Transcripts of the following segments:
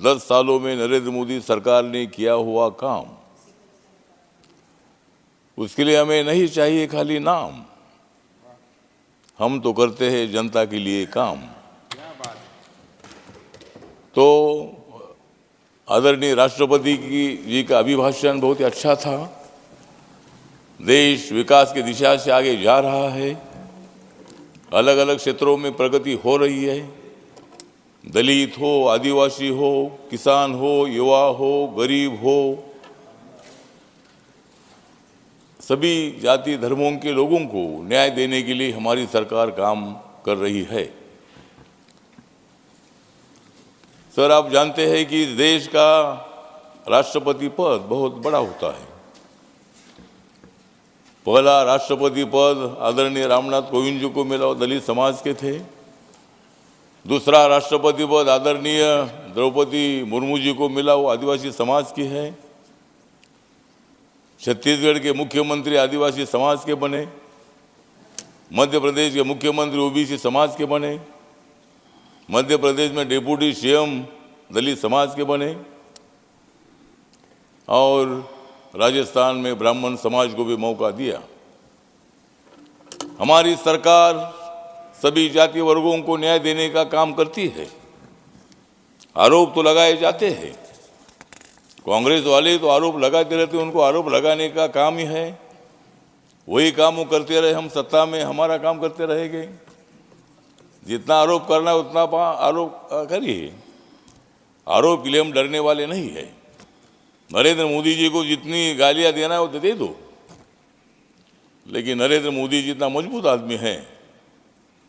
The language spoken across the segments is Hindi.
10 सालों में नरेंद्र मोदी सरकार ने किया हुआ काम, उसके लिए हमें नहीं चाहिए खाली नाम, हम तो करते हैं जनता के लिए काम। तो आदरणीय राष्ट्रपति जी का अभिभाषण बहुत ही अच्छा था। देश विकास की दिशा से आगे जा रहा है, अलग अलग क्षेत्रों में प्रगति हो रही है। दलित हो, आदिवासी हो, किसान हो, युवा हो, गरीब हो, सभी जाति धर्मों के लोगों को न्याय देने के लिए हमारी सरकार काम कर रही है। सर, आप जानते हैं कि देश का राष्ट्रपति पद बहुत बड़ा होता है। पहला राष्ट्रपति पद आदरणीय रामनाथ कोविंद जी को मिला, दलित समाज के थे। दूसरा राष्ट्रपति पद आदरणीय द्रौपदी मुर्मू जी को मिला, वो आदिवासी समाज की है। छत्तीसगढ़ के मुख्यमंत्री आदिवासी समाज के बने, मध्य प्रदेश के मुख्यमंत्री ओबीसी समाज के बने, मध्य प्रदेश में डिप्टी सीएम दलित समाज के बने, और राजस्थान में ब्राह्मण समाज को भी मौका दिया। हमारी सरकार सभी जाति वर्गों को न्याय देने का काम करती है। आरोप तो लगाए जाते हैं, कांग्रेस वाले तो आरोप लगाते रहते हैं, उनको आरोप लगाने का काम ही है। वही काम वो करते रहे, हम सत्ता में हमारा काम करते रहेंगे। जितना आरोप करना है उतना आरोप करिए, आरोप के लिए हम डरने वाले नहीं है। नरेंद्र मोदी जी को जितनी गालियां देना है वो दे दो, लेकिन नरेंद्र मोदी जी इतना मजबूत आदमी है,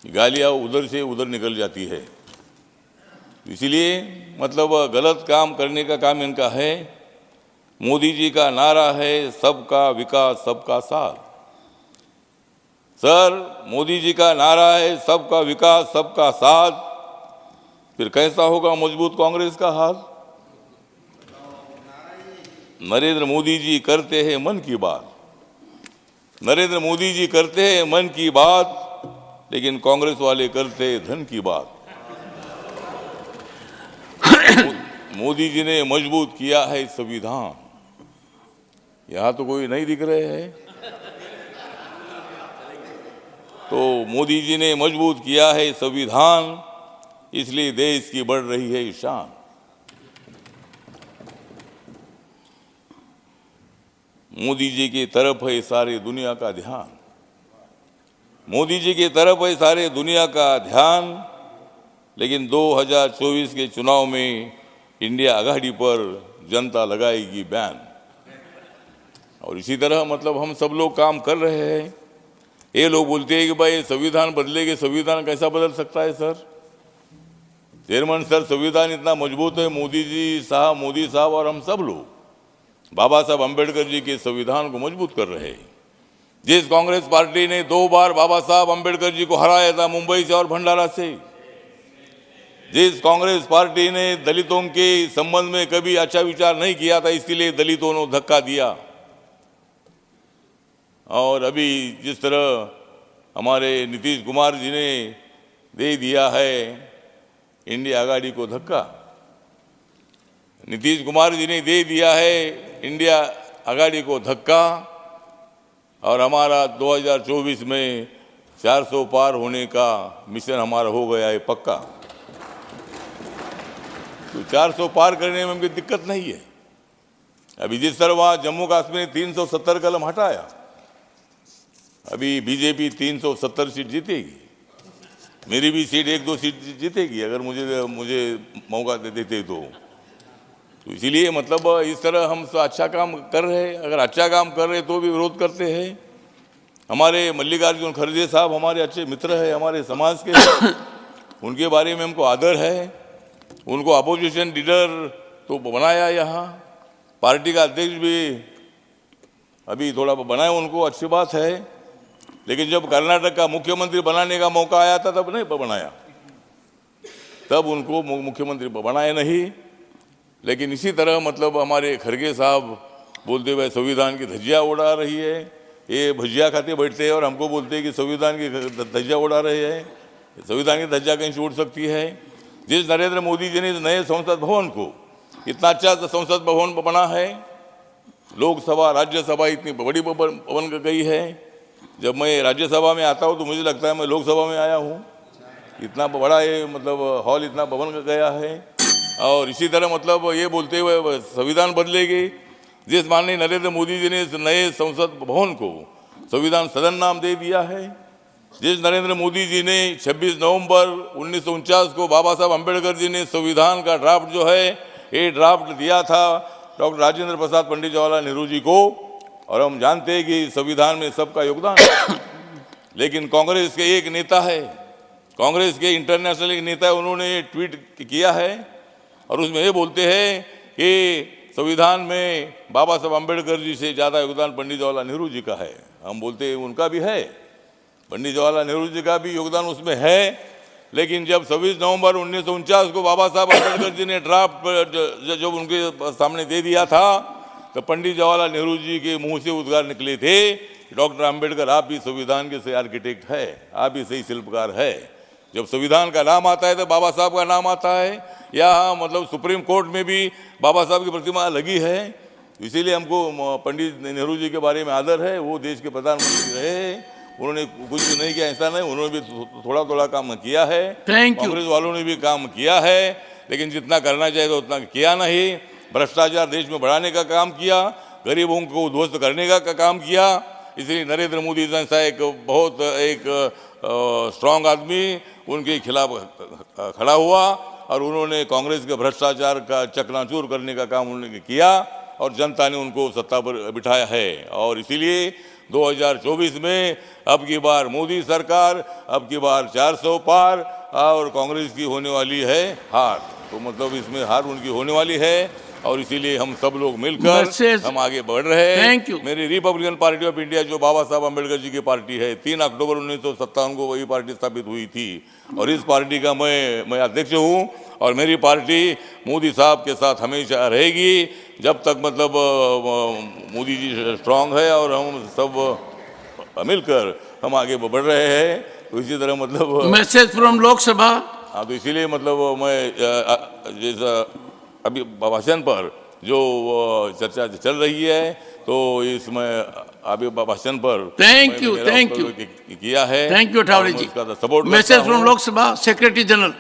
गालियां उधर से उधर निकल जाती है। इसीलिए मतलब गलत काम करने का काम इनका है। मोदी जी का नारा है सबका विकास सबका साथ। सर, मोदी जी का नारा है सबका विकास सबका साथ, फिर कैसा होगा मजबूत कांग्रेस का हाथ? नरेंद्र मोदी जी करते हैं मन की बात, नरेंद्र मोदी जी करते हैं मन की बात, लेकिन कांग्रेस वाले करते हैं धन की बात। मोदी जी ने मजबूत किया है संविधान, यहां तो कोई नहीं दिख रहे हैं। तो मोदी जी ने मजबूत किया है संविधान, इसलिए देश की बढ़ रही है शान। मोदी जी की तरफ है सारी दुनिया का ध्यान, मोदी जी की तरफ है सारे दुनिया का ध्यान, लेकिन 2024 के चुनाव में इंडिया आघाड़ी पर जनता लगाएगी बैन। और इसी तरह मतलब हम सब लोग काम कर रहे हैं। ये लोग बोलते हैं कि भाई संविधान बदलेंगे, संविधान कैसा बदल सकता है सर? चेयरमैन सर, संविधान इतना मजबूत है, मोदी साहब और हम सब लोग बाबा साहब अंबेडकर जी के संविधान को मजबूत कर रहे हैं। जिस कांग्रेस पार्टी ने 2 बार बाबा साहब अंबेडकर जी को हराया था, मुंबई से और भंडारा से, जिस कांग्रेस पार्टी ने दलितों के संबंध में कभी अच्छा विचार नहीं किया था, इसलिए दलितों ने धक्का दिया। और अभी जिस तरह हमारे नीतीश कुमार जी ने दे दिया है इंडिया आघाड़ी को धक्का, नीतीश कुमार जी ने दे दिया है इंडिया आघाड़ी को धक्का, और हमारा 2024 में 400 पार होने का मिशन हमारा हो गया है पक्का। तो 400 पार करने में हमको दिक्कत नहीं है। अभी जिस तरह वहाँ जम्मू कश्मीर 370 कलम हटाया, अभी बीजेपी 370 सीट जीतेगी, मेरी भी सीट 1-2 सीट जीतेगी अगर मुझे मौका दे देते तो इसीलिए मतलब इस तरह हम अच्छा काम कर रहे हैं। अगर अच्छा काम कर रहे तो भी विरोध करते हैं। हमारे मल्लिकार्जुन खड़गे साहब हमारे अच्छे मित्र हैं, हमारे समाज के, उनके बारे में हमको आदर है। उनको अपोजिशन लीडर तो बनाया, यहाँ पार्टी का अध्यक्ष भी अभी थोड़ा बनाया, उनको अच्छी बात है। लेकिन जब कर्नाटक का मुख्यमंत्री बनाने का मौका आया था तब नहीं बनाया, तब उनको मुख्यमंत्री बनाया नहीं। लेकिन इसी तरह मतलब हमारे खड़गे साहब बोलते हुए संविधान की धज्जियाँ उड़ा रही है, ये भजिया खाते बैठते हैं और हमको बोलते हैं कि संविधान की धज्जियाँ उड़ा रहे हैं। संविधान की धज्जियाँ कहीं से उड़ सकती है? जिस नरेंद्र मोदी जी ने इस नए संसद भवन को, इतना अच्छा संसद भवन बना है, लोकसभा राज्यसभा इतनी बड़ी भवन गई है। जब मैं राज्यसभा में आता हूँ तो मुझे लगता है मैं लोकसभा में आया हूँ, इतना बड़ा ये मतलब हॉल इतना भवन गया है। और इसी तरह मतलब ये बोलते हुए संविधान बदलेगी। जिस माननीय नरेंद्र मोदी जी ने इस नए संसद भवन को संविधान सदन नाम दे दिया है, जिस नरेंद्र मोदी जी ने 26 नवंबर 1949 को बाबा साहब अम्बेडकर जी ने संविधान का ड्राफ्ट जो है ये ड्राफ्ट दिया था डॉक्टर राजेंद्र प्रसाद पंडित जवाहरलाल नेहरू जी को, और हम जानते हैं कि संविधान में सबका योगदान है। लेकिन कांग्रेस के एक नेता है, कांग्रेस के इंटरनेशनल एक नेता है, उन्होंने ट्वीट किया है और उसमें ये बोलते हैं कि संविधान में बाबा साहब अम्बेडकर जी से ज़्यादा योगदान पंडित जवाहरलाल नेहरू जी का है। हम बोलते हैं उनका भी है, पंडित जवाहरलाल नेहरू जी का भी योगदान उसमें है। लेकिन जब 26 नवंबर 1949 को बाबा साहब अम्बेडकर जी ने ड्राफ्ट जब उनके सामने दे दिया था तो पंडित जवाहरलाल नेहरू जी के मुंह से उद्गार निकले थे, डॉक्टर अम्बेडकर आप भी संविधान के सही आर्किटेक्ट है, आप भी सही शिल्पकार है। जब संविधान का नाम आता है तो बाबा साहब का नाम आता है। यहाँ मतलब सुप्रीम कोर्ट में भी बाबा साहब की प्रतिमा लगी है। इसीलिए हमको पंडित नेहरू जी के बारे में आदर है। वो देश के प्रधानमंत्री रहे, उन्होंने कुछ भी नहीं किया ऐसा नहीं, उन्होंने भी थोड़ा थोड़ा काम किया है। कांग्रेस वालों ने भी काम किया है, लेकिन जितना करना चाहिए तो उतना किया नहीं। भ्रष्टाचार देश में बढ़ाने का काम किया, गरीबों को उद्ध्वस्त करने का काम किया। इसलिए नरेंद्र मोदी जैसा एक बहुत एक स्ट्रांग आदमी उनके खिलाफ खड़ा हुआ और उन्होंने कांग्रेस के भ्रष्टाचार का चकनाचूर करने का काम उन्होंने किया और जनता ने उनको सत्ता पर बिठाया है। और इसीलिए 2024 में अब की बार मोदी सरकार, अब की बार 400 पार और कांग्रेस की होने वाली है हार। तो मतलब इसमें हार उनकी होने वाली है और इसीलिए हम सब लोग मिलकर हम आगे बढ़ रहे हैं। मेरी रिपब्लिकन पार्टी ऑफ इंडिया जो बाबा साहब अम्बेडकर जी की पार्टी है, 3 अक्टूबर 1957 को वही पार्टी स्थापित हुई थी और इस पार्टी का मैं अध्यक्ष हूँ और मेरी पार्टी मोदी साहब के साथ हमेशा रहेगी जब तक मतलब मोदी जी स्ट्रांग है और हम सब मिलकर हम आगे बढ़ रहे हैं। तो इसी तरह मतलब मैसेज फ्रॉम लोकसभा। हाँ, तो इसीलिए मतलब मैं जैसा अभी भाषण पर जो चर्चा चल रही है तो इसमें अभी भाषण पर थैंक यू किया है। Thank you Thavare ji. Support message from Lok Sabha secretary general.